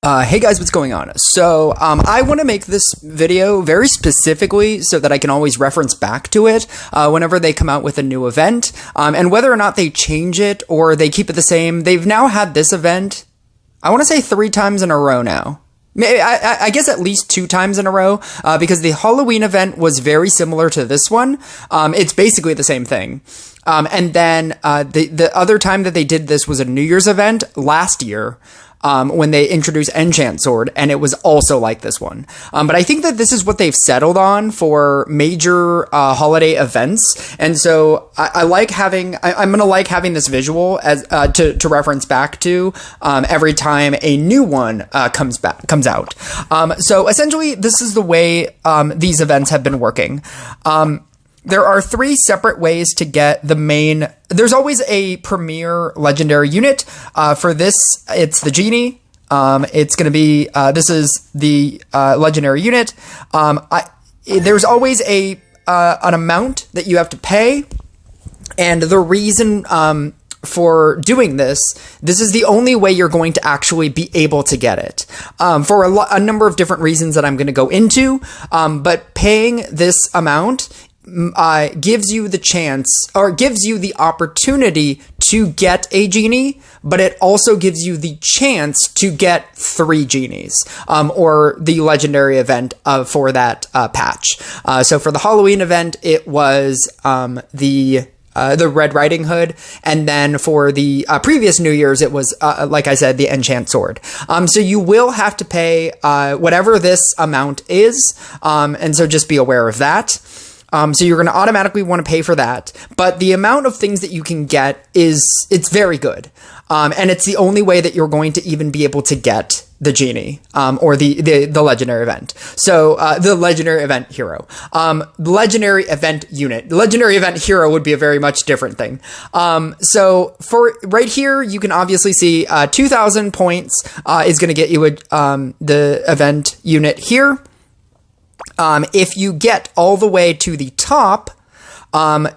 Hey guys, what's going on? So, I want to make this video very specifically so that I can always reference back to it whenever they come out with a new event. And whether or not they change it or they keep it the same, they've now had this event, I want to say 3 times in a row now. Maybe, I guess at least 2 times in a row, because the Halloween event was very similar to this one. It's basically the same thing. And then the other time that they did this was a New Year's event last year. When they introduced Enchant Sword, and it was also like this one. But I think that this is what they've settled on for major holiday events, and so I'm gonna like having this visual as to reference back to every time a new one comes out. So essentially, this is the way these events have been working. There are 3 separate ways to get the main. There's always a premier legendary unit. For this, it's the genie. It's going to be, this is the legendary unit. There's always an amount that you have to pay. And the reason for doing this is the only way you're going to actually be able to get it. For a number of different reasons that I'm going to go into. But paying this amount gives you the chance, or gives you the opportunity to get a genie, but it also gives you the chance to get 3 genies, or the legendary event for that patch. So for the Halloween event, it was the Red Riding Hood, and then for the previous New Year's, it was, like I said, the Enchant Sword. So you will have to pay whatever this amount is, and so just be aware of that. So you're going to automatically want to pay for that, but the amount of things that you can get it's very good. And it's the only way that you're going to even be able to get the genie, or the legendary event. So, the legendary event hero, legendary event unit, legendary event hero would be a very much different thing. So for right here, you can obviously see, 2,000 points, is going to get you the event unit here. If you get all the way to the top,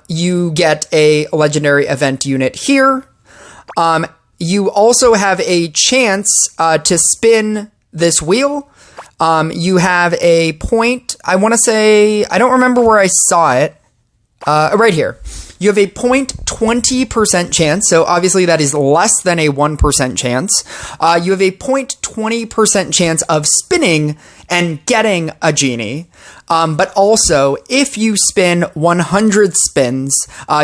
you get a legendary event unit here. You also have a chance to spin this wheel. You have a point. I want to say, I don't remember where I saw it. Right here. You have a 0.20% chance, so obviously that is less than a 1% chance. You have a 0.20% chance of spinning and getting a genie. But also, if you spin 100 spins,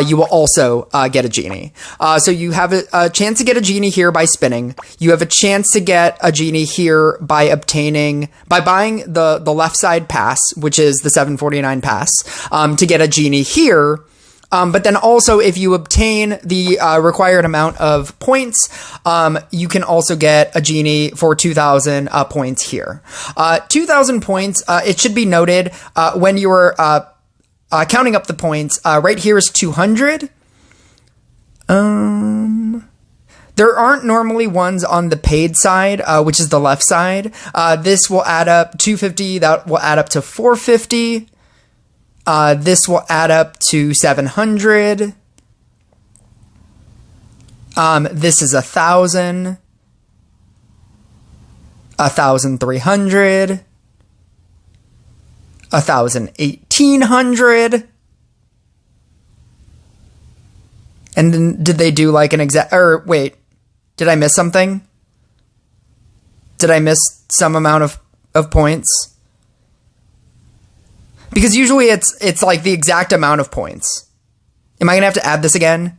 you will also get a genie. So you have a chance to get a genie here by spinning. You have a chance to get a genie here by buying the left side pass, which is the 749 pass, to get a genie here. But then also, if you obtain the required amount of points, you can also get a genie for 2,000 points here. 2,000 points, it should be noted, when you're counting up the points, right here is 200. There aren't normally ones on the paid side, which is the left side. This will add up 250, that will add up to 450. This will add up to 700. This is 1,000. 1,300. 1,800. And then did they do like an exact, or wait, did I miss something? Did I miss some amount of points? Because usually it's like the exact amount of points. Am I going to have to add this again?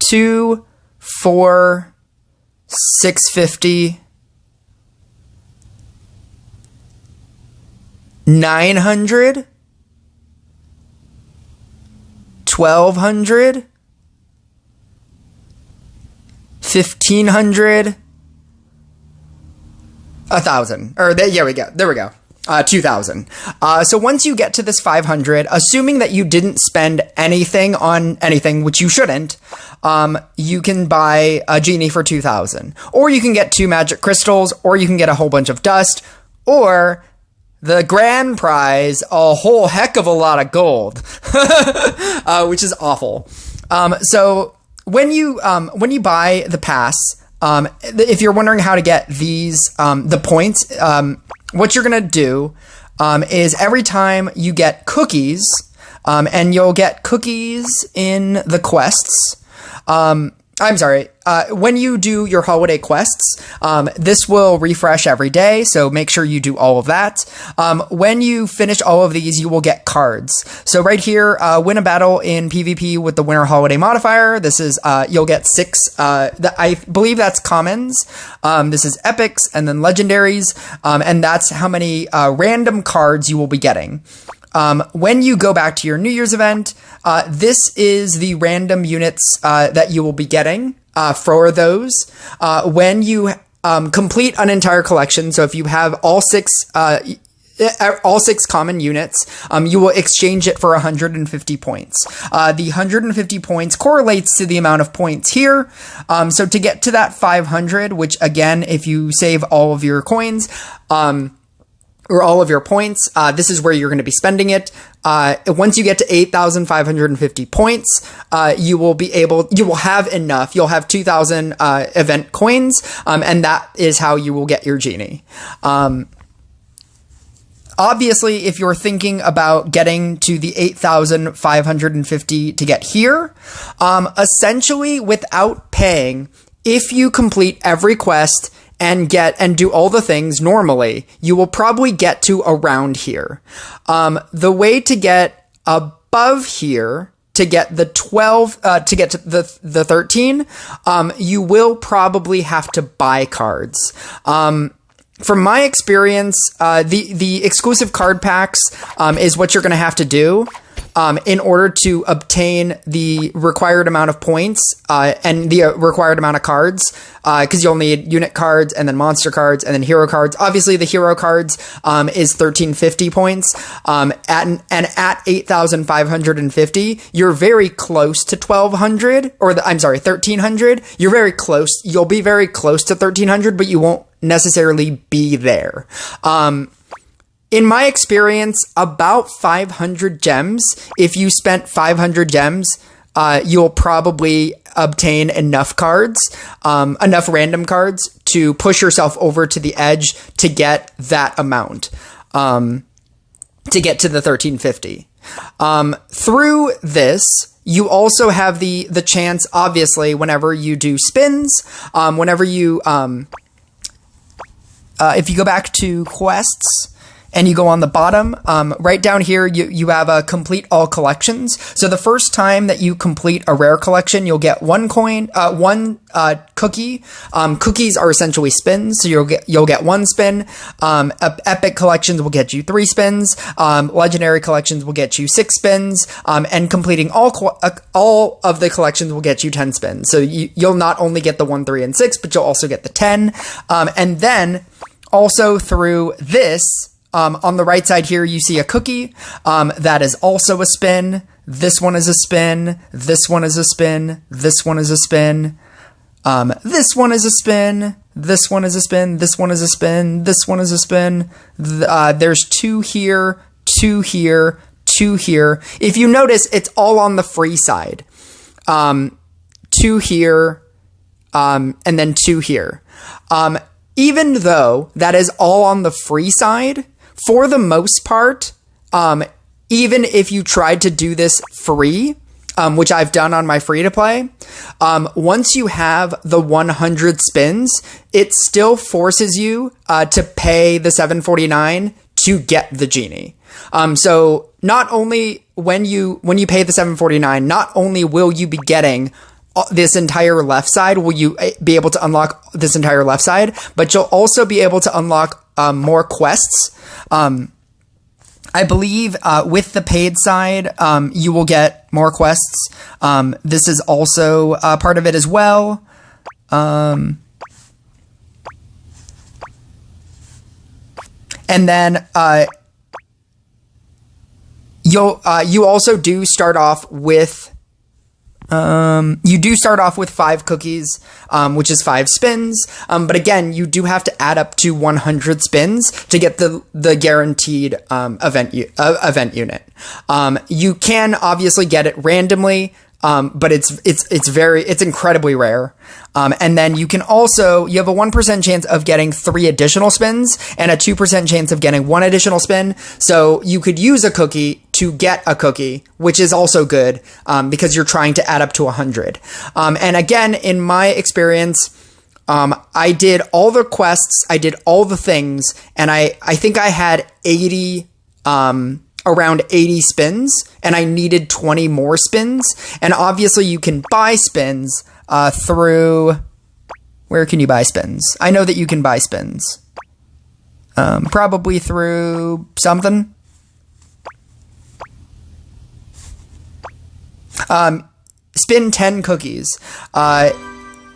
2, 4, 650, 900, 1,200, 1,500, 1,000. Or there we go. There we go. 2,000. So once you get to this 500, assuming that you didn't spend anything on anything, which you shouldn't, you can buy a genie for 2,000. Or you can get 2 magic crystals, or you can get a whole bunch of dust, or the grand prize, a whole heck of a lot of gold, which is awful. So when you buy the pass, if you're wondering how to get these, the points, what you're going to do is every time you get cookies, and you'll get cookies in the quests, I'm sorry, when you do your holiday quests, this will refresh every day, so make sure you do all of that. When you finish all of these, you will get cards. So right here, win a battle in PvP with the winter holiday modifier. This is, you'll get 6, I believe that's commons. This is epics and then legendaries, and that's how many random cards you will be getting. When you go back to your New Year's event, this is the random units that you will be getting for those. When you complete an entire collection, so if you have all 6 common units, you will exchange it for 150 points. The 150 points correlates to the amount of points here. So to get to that 500, which again, if you save all of your coins, or all of your points, this is where you're going to be spending it. Once you get to 8,550 points, you will have enough. You'll have 2,000 event coins, and that is how you will get your genie. Obviously, if you're thinking about getting to the 8,550 to get here, essentially without paying, if you complete every quest and do all the things normally, you will probably get to around here. The way to get above here, to get the 12, to get to the 13, you will probably have to buy cards. From my experience, the exclusive card packs, is what you're going to have to do. In order to obtain the required amount of points, and the required amount of cards, because you'll need unit cards and then monster cards and then hero cards. Obviously, the hero cards is 1,350 points. At 8,550, you're very close to 1,200, I'm sorry, 1,300. You're very close. You'll be very close to 1,300, but you won't necessarily be there. In my experience, about 500 gems, if you spent 500 gems, you'll probably obtain enough cards, enough random cards to push yourself over to the edge to get that amount, to get to the 1,350. Through this, you also have the chance, obviously, whenever you do spins, whenever you, if you go back to quests, and you go on the bottom, right down here, you have a complete all collections. So the first time that you complete a rare collection, you'll get one coin, one cookie. Cookies are essentially spins, so you'll get one spin. Epic collections will get you 3 spins. Legendary collections will get you 6 spins. And completing all of the collections will get you 10 spins. So you'll not only get the 1, 3, and 6, but you'll also get the 10. And then also through this, on the right side here, you see a cookie. That is also a spin. This one is a spin. This one is a spin. This one is a spin. This one is a spin. This one is a spin. This one is a spin. This one is a spin. There's 2 here, 2 here, 2 here. If you notice, it's all on the free side. 2 here, and then 2 here. Even though that is all on the free side, for the most part, even if you tried to do this free, which I've done on my free-to-play, once you have the 100 spins, it still forces you to pay the $7.49 to get the genie. So not only when you pay the $7.49, not only will you be getting this entire left side, will you be able to unlock this entire left side, but you'll also be able to unlock more quests. I believe with the paid side, you will get more quests. This is also part of it as well. And then you also do start off with you do start off with 5 cookies, which is 5 spins. But again, you do have to add up to 100 spins to get the guaranteed event unit. You can obviously get it randomly. But it's incredibly rare. And then you have a 1% chance of getting 3 additional spins and a 2% chance of getting 1 additional spin. So you could use a cookie to get a cookie, which is also good, because you're trying to add up to 100. And again, in my experience, I did all the quests, I did all the things, and I think I had around 80 spins, and I needed 20 more spins. And obviously you can buy spins through... Where can you buy spins? I know that you can buy spins. Probably through something. Spin 10 cookies.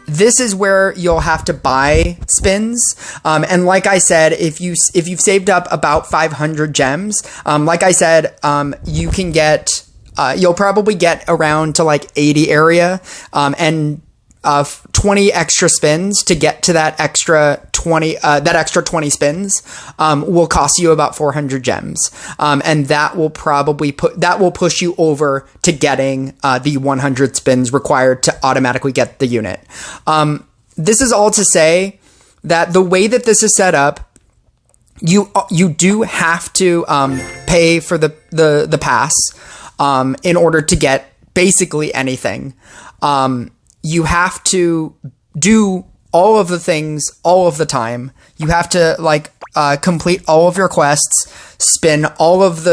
This is where you'll have to buy spins. And like I said, if you've saved up about 500 gems, like I said, you can get, you'll probably get around to like 80 area, and 20 extra spins to get to that extra 20 spins will cost you about 400 gems, and that will push you over to getting the 100 spins required to automatically get the unit. This is all to say that the way that this is set up, you do have to pay for the pass in order to get basically anything. You have to do all of the things all of the time. You have to complete all of your quests, spin all of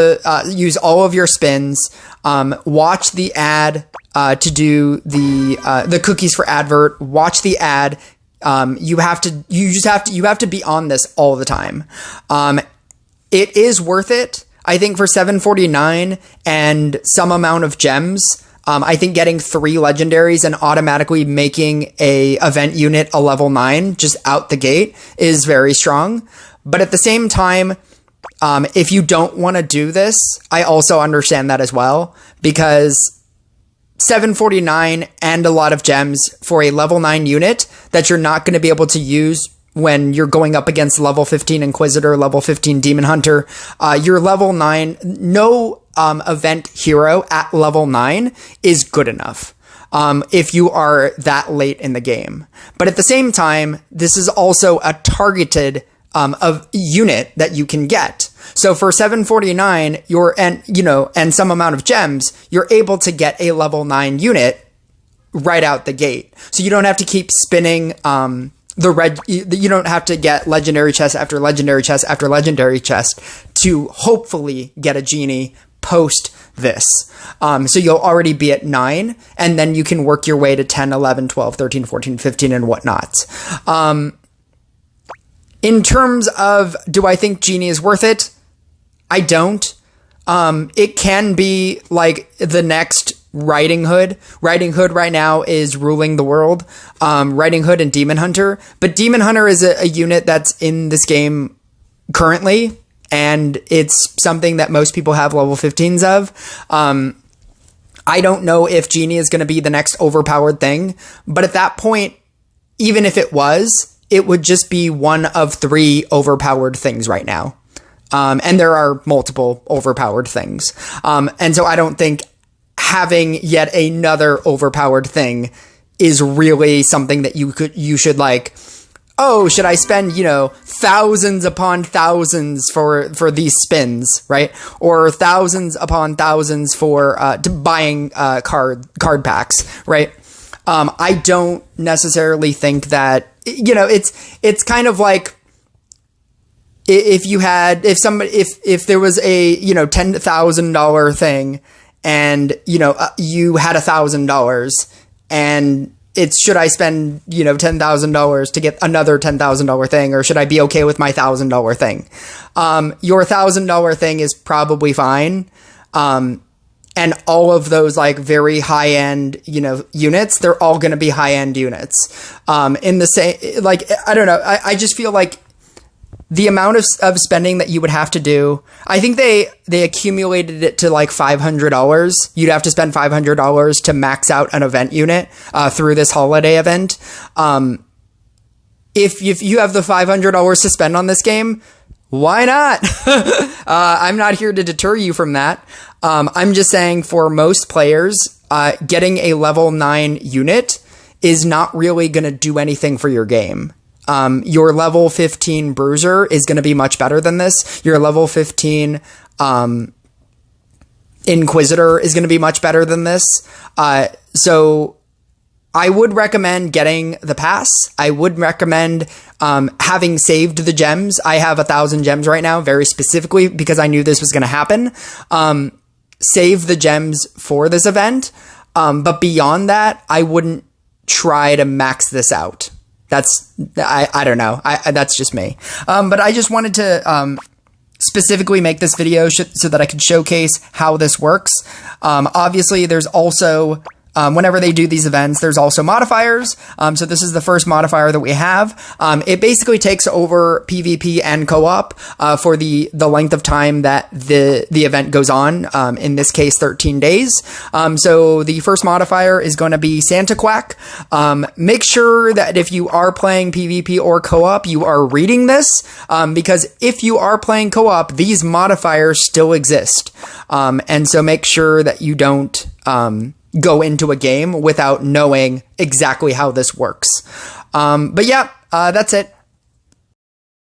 use all of your spins, watch the ad to do the cookies for advert, watch the ad. You have to be on this all the time. It is worth it. I think for $7.49 and some amount of gems, I think getting 3 legendaries and automatically making a event unit a level 9 just out the gate is very strong. But at the same time, if you don't want to do this, I also understand that as well, because $7.49 and a lot of gems for a level 9 unit that you're not going to be able to use when you're going up against level 15 Inquisitor, level 15 Demon Hunter. Your level 9, no event hero at level 9 is good enough if you are that late in the game. But at the same time, this is also a targeted unit that you can get. So for $7.49, and some amount of gems, you're able to get a level 9 unit right out the gate. So you don't have to keep spinning you don't have to get legendary chest after legendary chest after legendary chest to hopefully get a genie post this. So you'll already be at 9, and then you can work your way to 10, 11, 12, 13, 14, 15, and whatnot. In terms of, do I think Genie is worth it? I don't. It can be like the next Riding Hood. Riding Hood right now is ruling the world. Riding Hood and Demon Hunter. But Demon Hunter is a unit that's in this game currently, and it's something that most people have level 15s of. I don't know if Genie is going to be the next overpowered thing, but at that point, even if it was, it would just be one of 3 overpowered things right now. And there are multiple overpowered things. And so I don't think having yet another overpowered thing is really something that you should like, oh, should I spend, thousands upon thousands for these spins, right? Or thousands upon thousands for buying card packs, right? I don't necessarily think that, it's kind of like if there was a, $10,000 thing, and, you had $1,000, and it's, should I spend, $10,000 to get another $10,000 thing, or should I be okay with my $1,000 thing? Your $1,000 thing is probably fine. And all of those like very high end, units, they're all going to be high end units. In the same, like, I don't know. I just feel like the amount of spending that you would have to do, I think they accumulated it to like $500. You'd have to spend $500 to max out an event unit through this holiday event. If you have the $500 to spend on this game, why not? I'm not here to deter you from that. I'm just saying for most players, getting a level 9 unit is not really going to do anything for your game. Your level 15 Bruiser is going to be much better than this. Your level 15 Inquisitor is going to be much better than this. So I would recommend getting the pass. I would recommend having saved the gems. I have 1,000 gems right now, very specifically because I knew this was going to happen. Save the gems for this event. But beyond that, I wouldn't try to max this out. I don't know. That's just me. But I just wanted to specifically make this video so that I could showcase how this works. Obviously, there's also, whenever they do these events, there's also modifiers. So this is the first modifier that we have. It basically takes over PvP and co-op for the length of time that the event goes on. In this case, 13 days. So the first modifier is going to be Santa Quack. Make sure that if you are playing PvP or co-op, you are reading this, because if you are playing co-op, these modifiers still exist. And so make sure that you don't go into a game without knowing exactly how this works. But yeah, that's it.